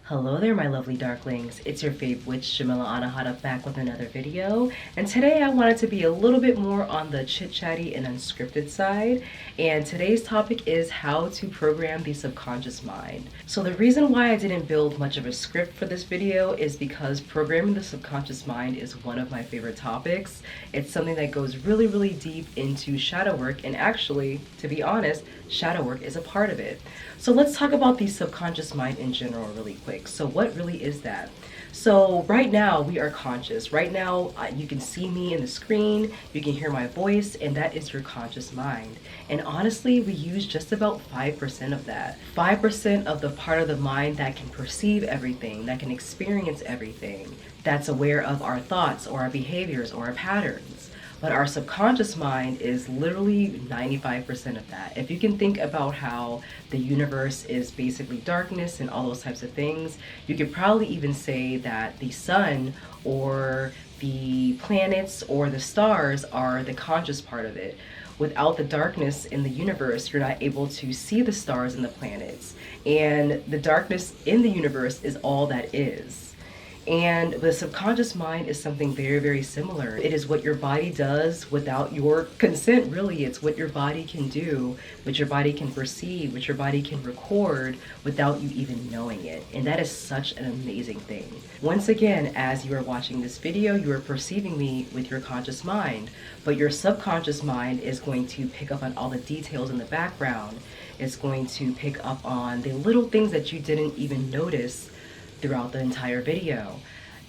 Hello there, my lovely darklings. It's your fave witch, Jamila Anahata, back with another video. And today I wanted to be a little bit more on the chit-chatty and unscripted side. And today's topic is how to program the subconscious mind. So the reason why I didn't build much of a script for this video is because programming the subconscious mind is one of my favorite topics. It's something that goes really, really deep into shadow work. And actually, to be honest, shadow work is a part of it. So let's talk about the subconscious mind in general really quick. So what really is that? So right now we are conscious. Right now you can see me in the screen, you can hear my voice, and that is your conscious mind. And honestly, we use just about 5% of that. 5% of the part of the mind that can perceive everything, that can experience everything, that's aware of our thoughts or our behaviors or our patterns. But our subconscious mind is literally 95% of that. If you can think about how the universe is basically darkness and all those types of things, you could probably even say that the sun or the planets or the stars are the conscious part of it. Without the darkness in the universe, you're not able to see the stars and the planets. And the darkness in the universe is all that is. And the subconscious mind is something very, very similar. It is what your body does without your consent, really. It's what your body can do, what your body can perceive, what your body can record without you even knowing it. And that is such an amazing thing. Once again, as you are watching this video, you are perceiving me with your conscious mind, but your subconscious mind is going to pick up on all the details in the background. It's going to pick up on the little things that you didn't even notice throughout the entire video.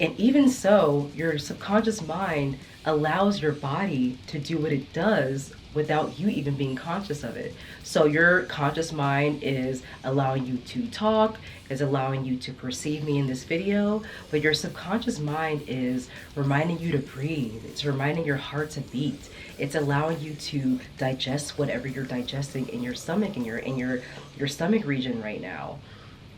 And even so, your subconscious mind allows your body to do what it does without you even being conscious of it. So your conscious mind is allowing you to talk, is allowing you to perceive me in this video, but your subconscious mind is reminding you to breathe. It's reminding your heart to beat. It's allowing you to digest whatever you're digesting in your stomach, in your stomach region right now.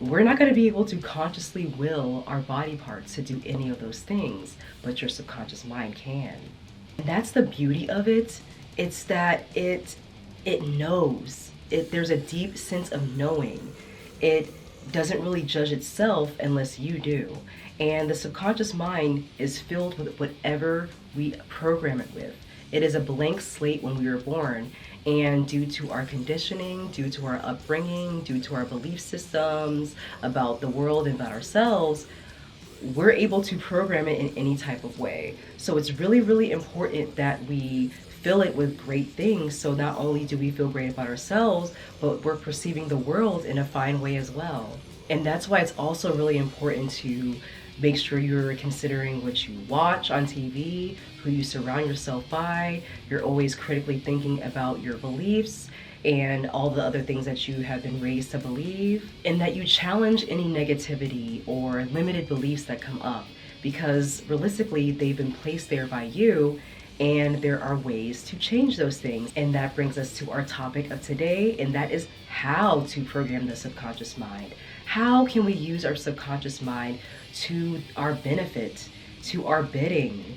We're not going to be able to consciously will our body parts to do any of those things, but your subconscious mind can. And that's the beauty of it. It's that it knows. There's a deep sense of knowing. It doesn't really judge itself unless you do. And the subconscious mind is filled with whatever we program it with. It is a blank slate when we were born. And due to our conditioning, due to our upbringing, due to our belief systems about the world and about ourselves, we're able to program it in any type of way. So it's really, really important that we fill it with great things. So not only do we feel great about ourselves, but we're perceiving the world in a fine way as well. And that's why it's also really important to make sure you're considering what you watch on TV, who you surround yourself by. You're always critically thinking about your beliefs and all the other things that you have been raised to believe, and that you challenge any negativity or limited beliefs that come up, because realistically, they've been placed there by you, and there are ways to change those things. And that brings us to our topic of today, and that is how to program the subconscious mind. How can we use our subconscious mind to our benefit, to our bidding,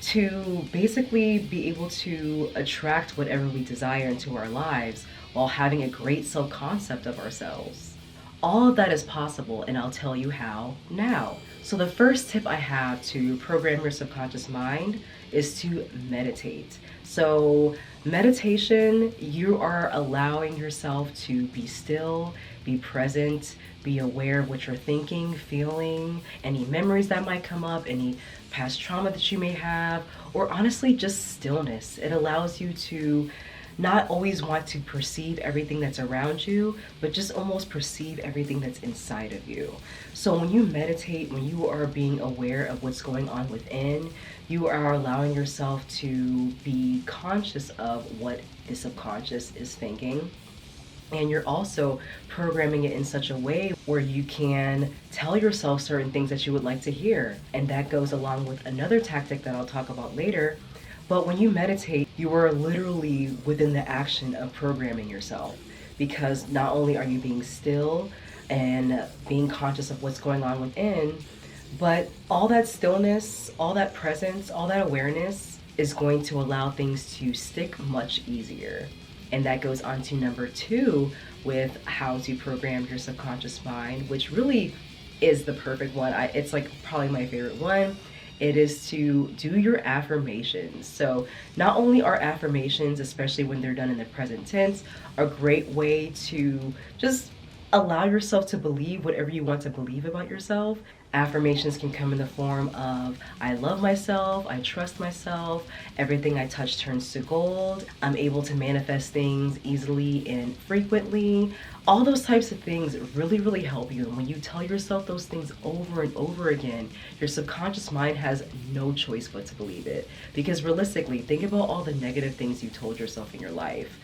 to basically be able to attract whatever we desire into our lives while having a great self-concept of ourselves? All of that is possible, and I'll tell you how now. So the first tip I have to program your subconscious mind is to meditate. So meditation, you are allowing yourself to be still, be present, be aware of what you're thinking, feeling, any memories that might come up, any past trauma that you may have, or honestly just stillness. It allows you to not always want to perceive everything that's around you, but just almost perceive everything that's inside of you. So when you meditate, when you are being aware of what's going on within, you are allowing yourself to be conscious of what the subconscious is thinking. And you're also programming it in such a way where you can tell yourself certain things that you would like to hear. And that goes along with another tactic that I'll talk about later. But when you meditate, you are literally within the action of programming yourself, because not only are you being still and being conscious of what's going on within, but all that stillness, all that presence, all that awareness is going to allow things to stick much easier. And that goes on to number 2 with how to program your subconscious mind, which really is the perfect one. It's like probably my favorite one. It is to do your affirmations. So not only are affirmations, especially when they're done in the present tense, a great way to just allow yourself to believe whatever you want to believe about yourself. Affirmations can come in the form of I love myself, I trust myself, everything I touch turns to gold, I'm able to manifest things easily and frequently. All those types of things really, really help you. And when you tell yourself those things over and over again, your subconscious mind has no choice but to believe it. Because realistically, think about all the negative things you told yourself in your life.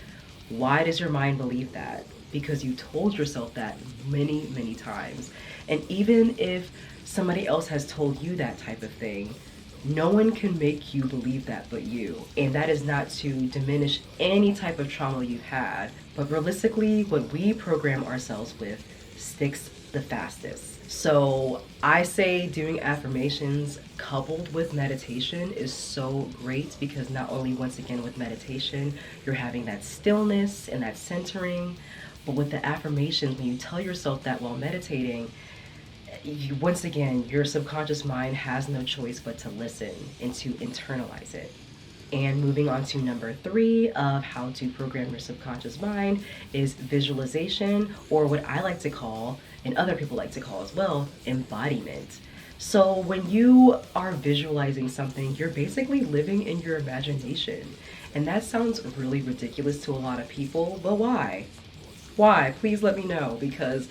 Why does your mind believe that? Because you told yourself that many, many times. And even if somebody else has told you that type of thing, no one can make you believe that but you. And that is not to diminish any type of trauma you've had, but realistically, what we program ourselves with sticks the fastest. So I say doing affirmations coupled with meditation is so great, because not only, once again, with meditation, you're having that stillness and that centering, but with the affirmations, when you tell yourself that while meditating, once again, your subconscious mind has no choice but to listen and to internalize it. And moving on to number 3 of how to program your subconscious mind is visualization, or what I like to call, and other people like to call as well, embodiment. So when you are visualizing something, you're basically living in your imagination. And that sounds really ridiculous to a lot of people, but why? Why? Please let me know, because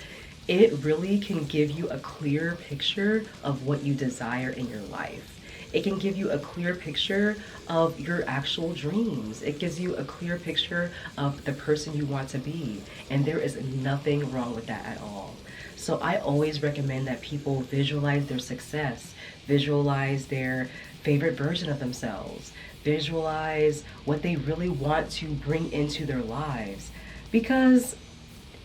it really can give you a clear picture of what you desire in your life. It can give you a clear picture of your actual dreams. It gives you a clear picture of the person you want to be. And there is nothing wrong with that at all. So I always recommend that people visualize their success, visualize their favorite version of themselves, visualize what they really want to bring into their lives. Because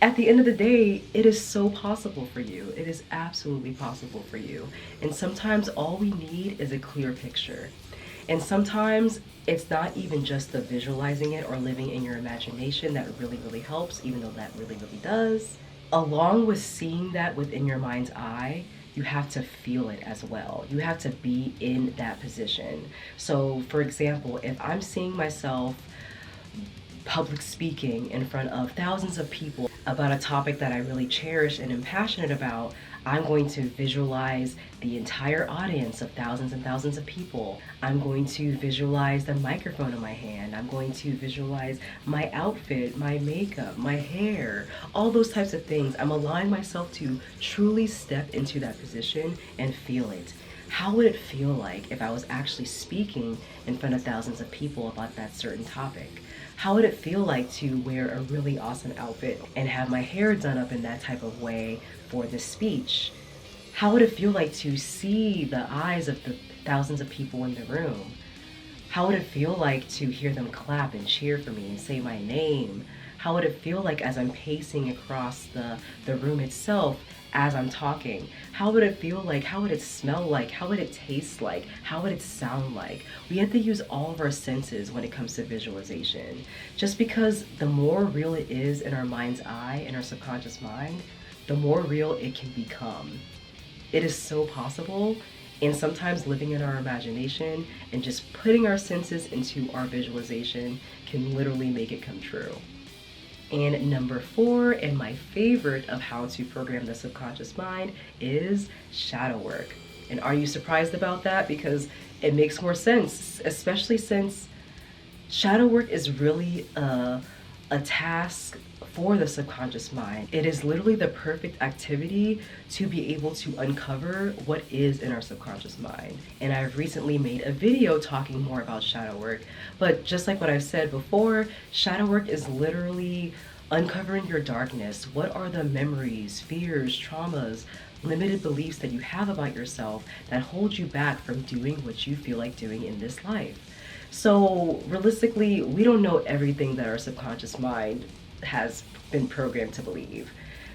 at the end of the day, it is so possible for you. It is absolutely possible for you. And sometimes all we need is a clear picture. And sometimes it's not even just the visualizing it or living in your imagination that really, really helps, even though that really, really does. Along with seeing that within your mind's eye, you have to feel it as well. You have to be in that position. So for example, if I'm seeing myself public speaking in front of thousands of people about a topic that I really cherish and am passionate about, I'm going to visualize the entire audience of thousands and thousands of people. I'm going to visualize the microphone in my hand. I'm going to visualize my outfit, my makeup, my hair, all those types of things. I'm allowing myself to truly step into that position and feel it. How would it feel like if I was actually speaking in front of thousands of people about that certain topic? How would it feel like to wear a really awesome outfit and have my hair done up in that type of way for the speech? How would it feel like to see the eyes of the thousands of people in the room? How would it feel like to hear them clap and cheer for me and say my name? How would it feel like as I'm pacing across the room itself as I'm talking? How would it feel like? How would it smell like? How would it taste like? How would it sound like? We have to use all of our senses when it comes to visualization. Just because the more real it is in our mind's eye, in our subconscious mind, the more real it can become. It is so possible. And sometimes living in our imagination and just putting our senses into our visualization can literally make it come true. And number 4, and my favorite of how to program the subconscious mind, is shadow work. And are you surprised about that? Because it makes more sense, especially since shadow work is really a task for the subconscious mind. It is literally the perfect activity to be able to uncover what is in our subconscious mind. And I've recently made a video talking more about shadow work, but just like what I've said before, shadow work is literally uncovering your darkness. What are the memories, fears, traumas, limited beliefs that you have about yourself that hold you back from doing what you feel like doing in this life? So realistically, we don't know everything that our subconscious mind has been programmed to believe.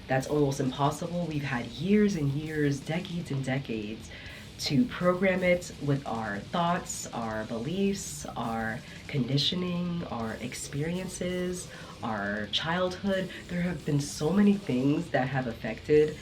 That's almost impossible. We've had years and years, decades and decades to program it with our thoughts, our beliefs, our conditioning, our experiences, our childhood. There have been so many things that have affected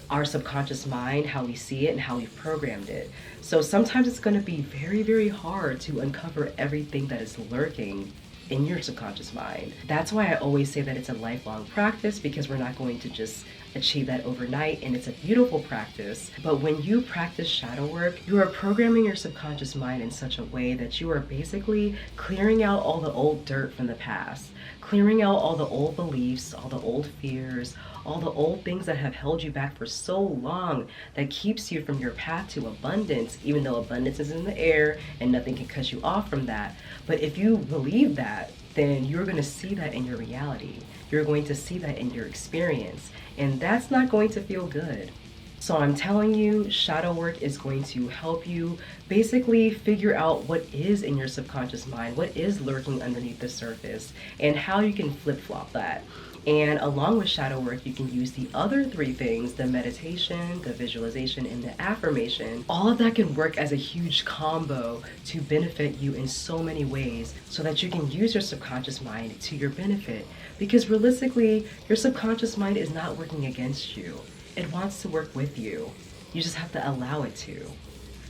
our subconscious mind, how we see it, and how we've programmed it. So sometimes it's going to be very, very hard to uncover everything that is lurking in your subconscious mind. That's why I always say that it's a lifelong practice, because we're not going to just achieve that overnight, and it's a beautiful practice. But when you practice shadow work, you are programming your subconscious mind in such a way that you are basically clearing out all the old dirt from the past, clearing out all the old beliefs, all the old fears, all the old things that have held you back for so long, that keeps you from your path to abundance, even though abundance is in the air and nothing can cut you off from that. But if you believe that, then you're going to see that in your reality. You're going to see that in your experience, and that's not going to feel good. So I'm telling you, shadow work is going to help you basically figure out what is in your subconscious mind, what is lurking underneath the surface, and how you can flip-flop that. And along with shadow work, you can use the other three things, the meditation, the visualization, and the affirmation. All of that can work as a huge combo to benefit you in so many ways, so that you can use your subconscious mind to your benefit. Because realistically, your subconscious mind is not working against you. It wants to work with you. You just have to allow it to.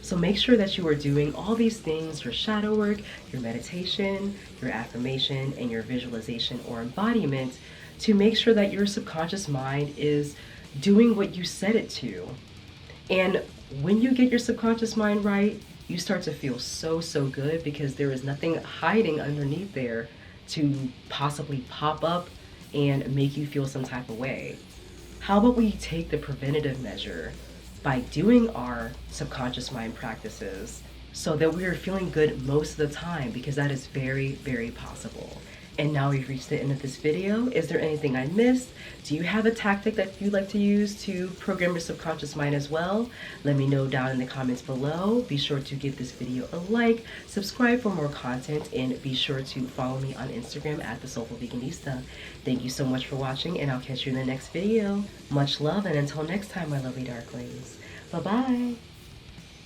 So make sure that you are doing all these things, your shadow work, your meditation, your affirmation, and your visualization or embodiment, to make sure that your subconscious mind is doing what you set it to. And when you get your subconscious mind right, you start to feel so, so good, because there is nothing hiding underneath there to possibly pop up and make you feel some type of way. How about we take the preventative measure by doing our subconscious mind practices, so that we are feeling good most of the time, because that is very, very possible. And now we've reached the end of this video. Is there anything I missed? Do you have a tactic that you'd like to use to program your subconscious mind as well? Let me know down in the comments below. Be sure to give this video a like, subscribe for more content, and be sure to follow me on Instagram at the Soulful Veganista. Thank you so much for watching, and I'll catch you in the next video. Much love, and until next time, my lovely darklings. Bye-bye.